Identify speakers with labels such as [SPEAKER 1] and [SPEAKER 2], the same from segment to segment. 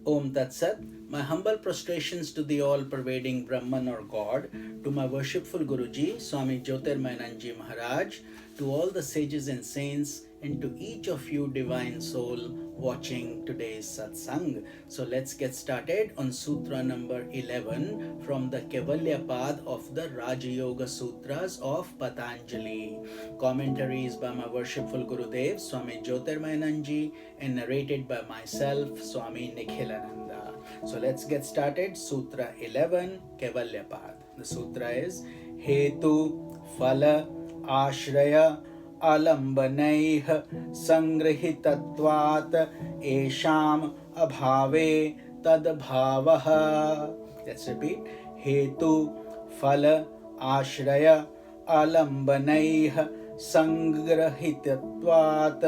[SPEAKER 1] Om Tat Sat. My humble prostrations to the all-pervading Brahman or God, to my worshipful Guruji, Swami Jyotirmayananda Maharaj, to all the sages and saints, and to each of you divine soul watching today's satsang. So let's get started on Sutra number 11 from the Kaivalya Pad of the Raja Yoga Sutras of Patanjali. Commentaries by my worshipful Gurudev, Swami Jyotirmayananda, and narrated by myself, Swami Nikhilananda. So let's get started. Sutra 11, Kaivalya Pad. The sutra is Hetu Phala Ashraya आलम्बनैः संगृहीतत्वात् एषाम् अभावे तद्भावः. Let's repeat. हेतु फल आश्रय आलम्बनैः संगृहीतत्वात्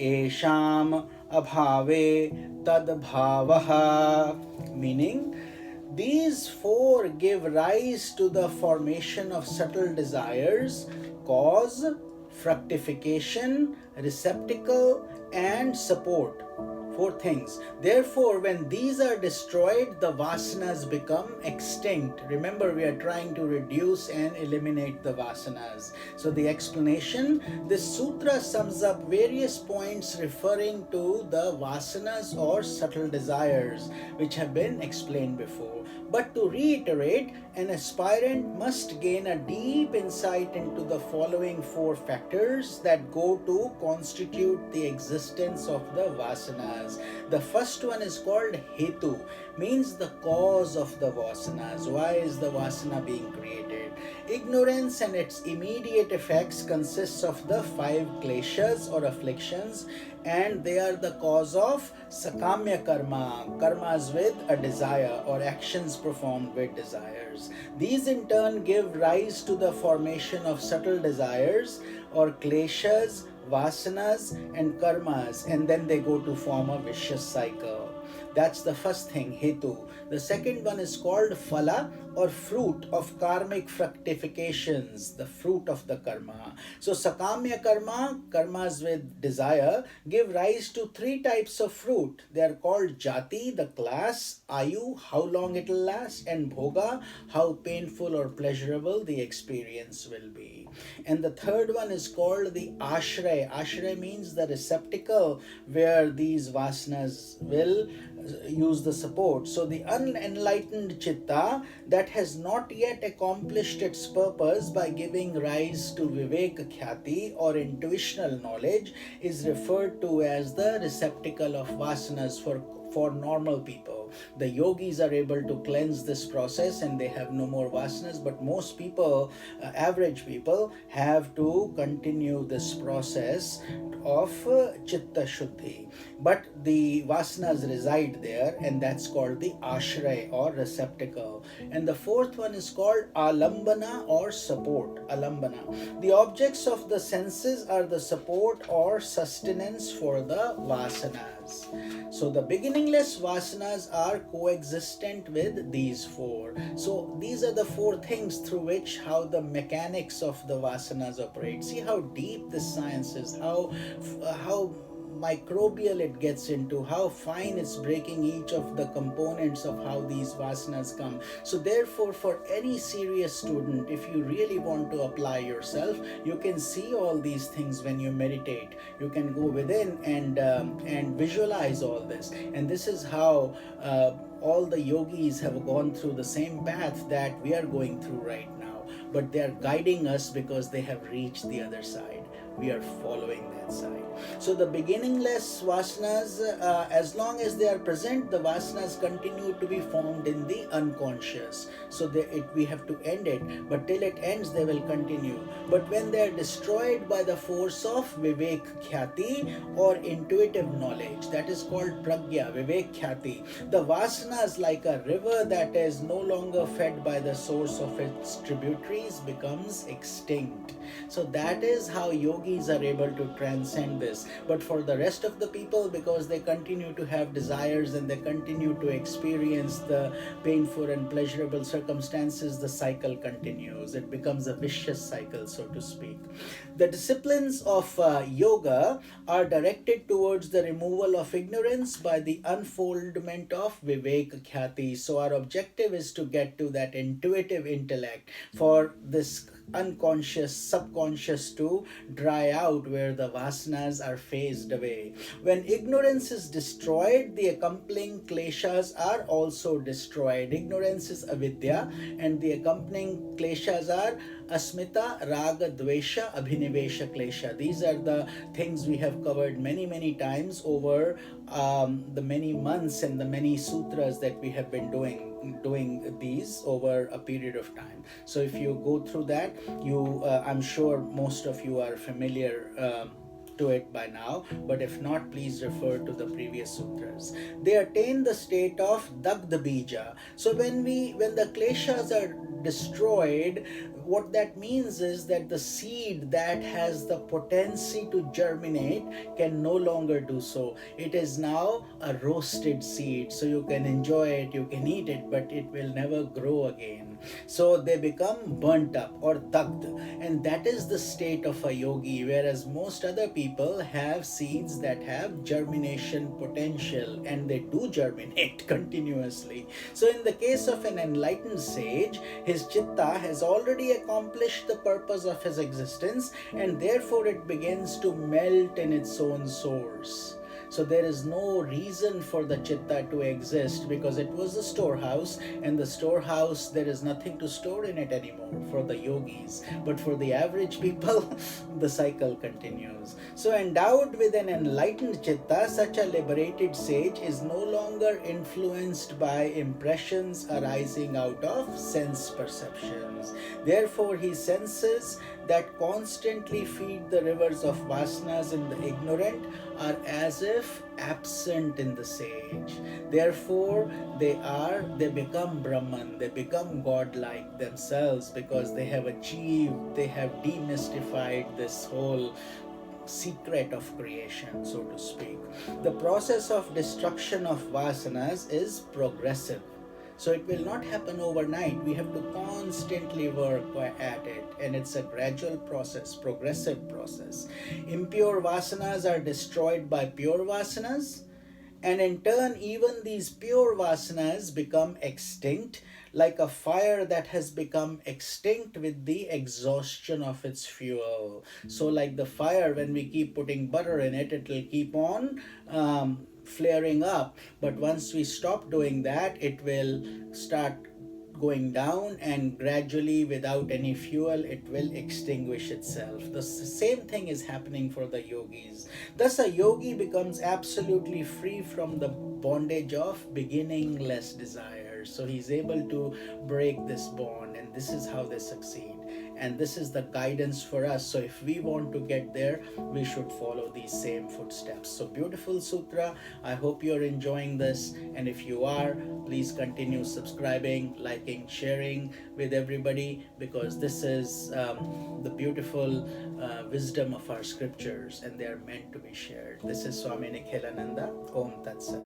[SPEAKER 1] एषाम् अभावे तद्भावः. Meaning, these four give rise to the formation of subtle desires, cause, fructification, receptacle, and support. Four things. Therefore, when these are destroyed, the vasanas become extinct. Remember, we are trying to reduce and eliminate the vasanas. So the explanation, this sutra sums up various points referring to the vasanas or subtle desires, which have been explained before. But to reiterate, an aspirant must gain a deep insight into the following four factors that go to constitute the existence of the vasanas. The first one is called hetu, means the cause of the vasanas. Why is the vasana being created? Ignorance and its immediate effects consists of the five kleshas or afflictions, and they are the cause of sakamya karma, karmas with a desire or actions performed with desires. These in turn give rise to the formation of subtle desires or kleshas, vasanas and karmas, and then they go to form a vicious cycle. That's the first thing, hetu. The second one is called phala or fruit of karmic fructifications, the fruit of the karma. So sakamya karma, karmas with desire, give rise to three types of fruit. They are called jati, the class, ayu, how long it will last, and bhoga, how painful or pleasurable the experience will be. And the third one is called the ashray. Ashray means the receptacle where these vasanas will use the support. So the unenlightened chitta that has not yet accomplished its purpose by giving rise to vivek khyati or intuitional knowledge is referred to as the receptacle of vasanas for normal people. The yogis are able to cleanse this process and they have no more vasanas, but most people, average people, have to continue this process of chitta shuddhi. But the vasanas reside there, and that's called the ashray or receptacle. And the fourth one is called alambana or support. Alambana. The objects of the senses are the support or sustenance for the vasanas. So the beginningless vasanas are coexistent with these four. So these are the four things through which how the mechanics of the vasanas operate. See how deep this science is, how microbial it gets into, how fine it's breaking each of the components of how these vasanas come. So therefore, for any serious student, if you really want to apply yourself, you can see all these things when you meditate. You can go within and visualize all this. And this is how all the yogis have gone through the same path that we are going through right now. But they are guiding us because they have reached the other side. We are following that side. So the beginningless vasanas, as long as they are present, the vasanas continue to be formed in the unconscious. So we have to end it, but till it ends, they will continue. But when they are destroyed by the force of vivek khyati or intuitive knowledge, that is called pragya, vivek khyati, the vasanas, like a river that is no longer fed by the source of its tributaries, becomes extinct. So that is how yogis are able to transcend this. But for the rest of the people, because they continue to have desires and they continue to experience the painful and pleasurable circumstances, the cycle continues. It becomes a vicious cycle, so to speak. The disciplines of yoga are directed towards the removal of ignorance by the unfoldment of Vivek Khyati. So our objective is to get to that intuitive intellect, for this unconscious, subconscious to dry out, where the vasanas are phased away. When ignorance is destroyed, the accompanying kleshas are also destroyed. Ignorance is avidya, and the accompanying kleshas are asmita, raga, dvesha, abhinivesha, klesha. These are the things we have covered many times over the many months and the many sutras that we have been doing these over a period of time. So if you go through that, I'm sure most of you are familiar to it by now, but if not, please refer to the previous sutras. They attain the state of dagdha bija. So when the kleshas are destroyed, what that means is that the seed that has the potency to germinate can no longer do so. It is now a roasted seed, so you can enjoy it, you can eat it, but it will never grow again. So they become burnt up, or dagd, and that is the state of a yogi, whereas most other people have seeds that have germination potential, and they do germinate continuously. So in the case of an enlightened sage, his chitta has already accomplished the purpose of his existence, and therefore it begins to melt in its own source. So there is no reason for the chitta to exist, because it was the storehouse, and the storehouse, there is nothing to store in it anymore for the yogis. But for the average people, the cycle continues. So endowed with an enlightened chitta, such a liberated sage is no longer influenced by impressions arising out of sense perceptions. Therefore, his senses that constantly feed the rivers of vasanas in the ignorant are as if absent in the sage. Therefore, they become Brahman, they become godlike themselves, because they have demystified this whole secret of creation, so to speak. The process of destruction of vasanas is progressive. So it will not happen overnight. We have to constantly work at it, and it's a gradual process, progressive process. Impure vasanas are destroyed by pure vasanas, and in turn, even these pure vasanas become extinct, like a fire that has become extinct with the exhaustion of its fuel. So like the fire, when we keep putting butter in it, it will keep on flaring up, but once we stop doing that, it will start going down, and gradually, without any fuel, it will extinguish itself. The same thing is happening for the yogis. Thus a yogi becomes absolutely free from the bondage of beginningless desire. So he's able to break this bond, and this is how they succeed. And this is the guidance for us. So if we want to get there, we should follow these same footsteps. So beautiful sutra. I hope you're enjoying this. And if you are, please continue subscribing, liking, sharing with everybody, because this is the beautiful wisdom of our scriptures, and they are meant to be shared. This is Swami Nikhilananda. Om Tat Sat.